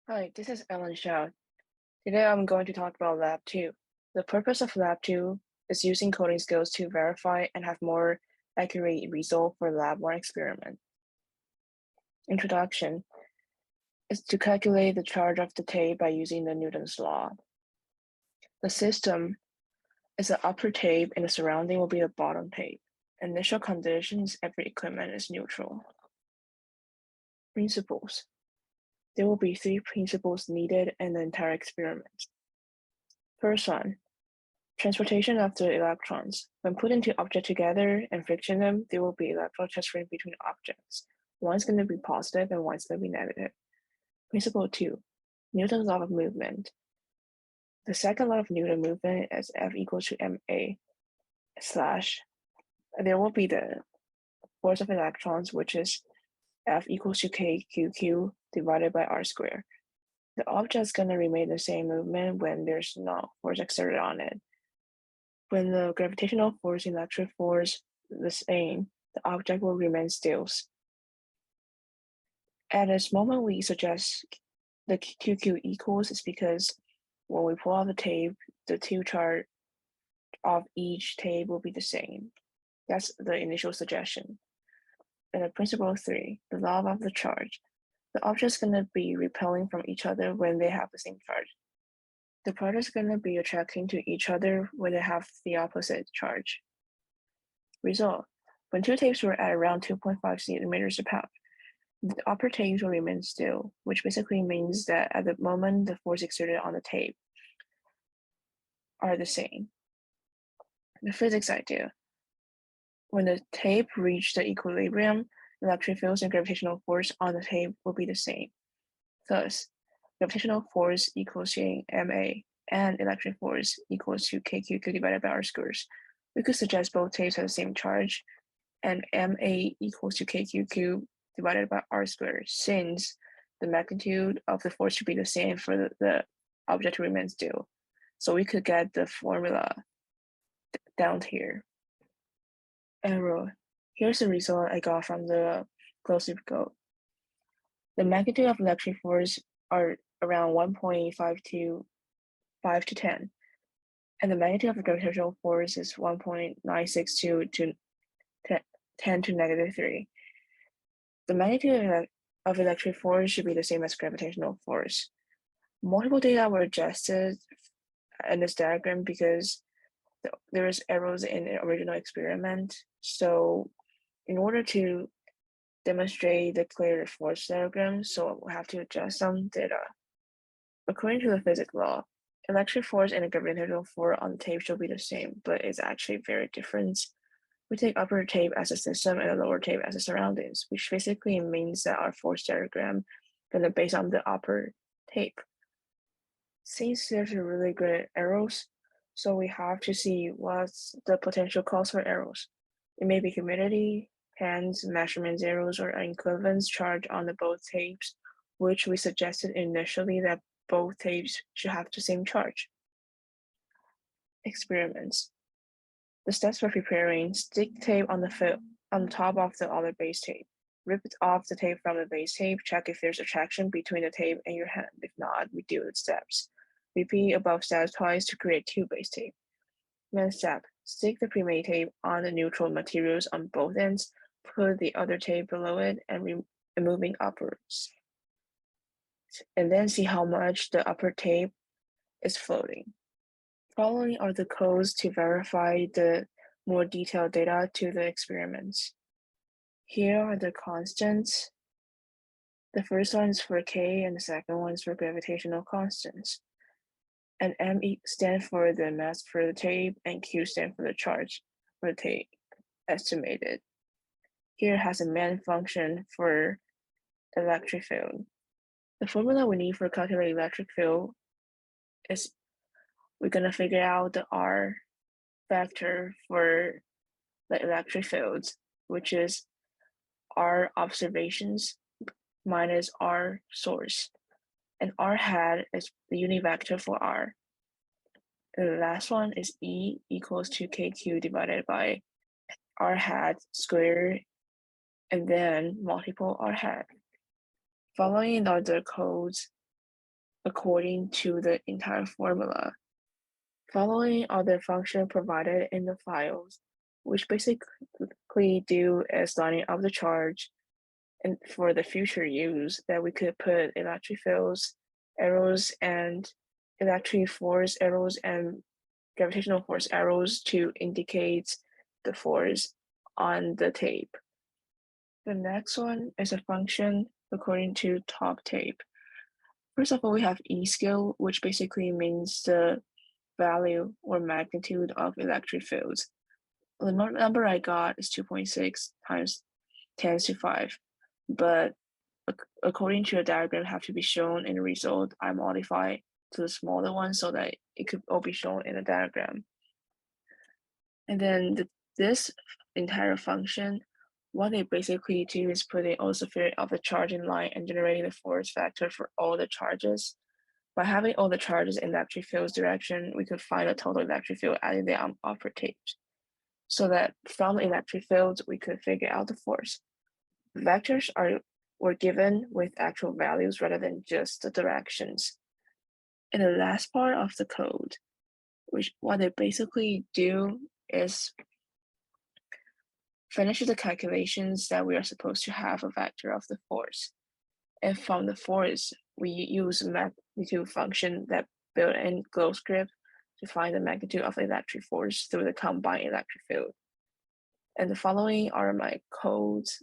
Hi, this is Ellen Shao. Today I'm going to talk about Lab2. The purpose of Lab2 is using coding skills to verify and have more accurate result for Lab1 experiment. Introduction is to calculate the charge of the tape by using the Newton's law. The system is the upper tape and the surrounding will be the bottom tape. Initial conditions, every equipment is neutral. Principles. There will be 3 principles needed in the entire experiment. First one, transportation of the electrons. When put into object together and friction them, there will be electron transferring between objects. One's going to be positive and one's going to be negative. Principle 2, Newton's law of movement. The second law of Newton movement is F equals to ma slash, there will be the force of electrons, which is F equals to kqqq divided by r squared. The object is going to remain the same movement when there's no force exerted on it. When the gravitational force and electric force the same, the object will remain still. At this moment, we suggest the QQ equals is because when we pull out the tape, the two charge of each tape will be the same. That's the initial suggestion. And the principle 3, the law of the charge. The object is going to be repelling from each other when they have the same charge. The product is going to be attracting to each other when they have the opposite charge. Result, when two tapes were at around 2.5 centimeters apart, the upper tapes will remain still, which basically means that at the moment the force exerted on the tape are the same. The physics idea. When the tape reach the equilibrium, electric fields and gravitational force on the tape will be the same. Thus, gravitational force equals to ma and electric force equals to kqqq divided by r squared. We could suggest both tapes have the same charge and ma equals to kqqq divided by r squared, since the magnitude of the force should be the same for the object to remain still. So we could get the formula down here. Error. Here's the result I got from the closed loop code. The magnitude of electric force are around 1.5 to 5 to 10, and the magnitude of the gravitational force is 1.962 to 10 to negative 3. The magnitude of electric force should be the same as gravitational force. Multiple data were adjusted in this diagram because there was errors in the original experiment. So in order to demonstrate the clear force diagram, so we'll have to adjust some data. According to the physics law, electric force and the gravitational force on the tape should be the same, but it's actually very different. We take upper tape as a system and the lower tape as the surroundings, which basically means that our force diagram is going to be based on the upper tape. Since there's a really good errors, so we have to see what's the potential cause for errors. It may be humidity, hands, measurement errors, or equivalence charge on the both tapes, which we suggested initially that both tapes should have the same charge. Experiments. The steps for preparing: stick tape on the top of the other base tape. Rip off the tape from the base tape, check if there's attraction between the tape and your hand. If not, redo the steps. Repeat above steps twice to create 2 base tape. Main step, stick the pre-made tape on the neutral materials on both ends, put the other tape below it and moving upwards. And then see how much the upper tape is floating. Following are the codes to verify the more detailed data to the experiments. Here are the constants. The first one is for K and the second one is for gravitational constants. And M stands for the mass for the tape and Q stands for the charge for the tape estimated. Here has a main function for electric field. The formula we need for calculating electric field is we're going to figure out the R factor for the electric fields, which is R observations minus R source. And R hat is the unit vector for R. And the last one is E equals to KQ divided by R hat squared and then multiple R hat. Following are the codes according to the entire formula. Following are the functions provided in the files, which basically do is lining up the charge and for the future use that we could put electric fields, arrows, and electric force arrows and gravitational force arrows to indicate the force on the tape. The next one is a function according to top tape. First of all, we have E scale, which basically means the value or magnitude of electric fields. The number I got is 2.6 times 10 to 5, but according to the diagram have to be shown in the result, I modify to the smaller one so that it could all be shown in the diagram. And then this entire function, what they basically do is putting all the sphere of the charging line and generating the force vector for all the charges. By having all the charges in electric field's direction, we could find the total electric field adding the upper tapes. So that from electric fields, we could figure out the force. Vectors were given with actual values rather than just the directions. In the last part of the code, which what they basically do is finish the calculations that we are supposed to have a vector of the force. And from the force, we use magnitude function that built in glow script to find the magnitude of electric force through the combined electric field. And the following are my codes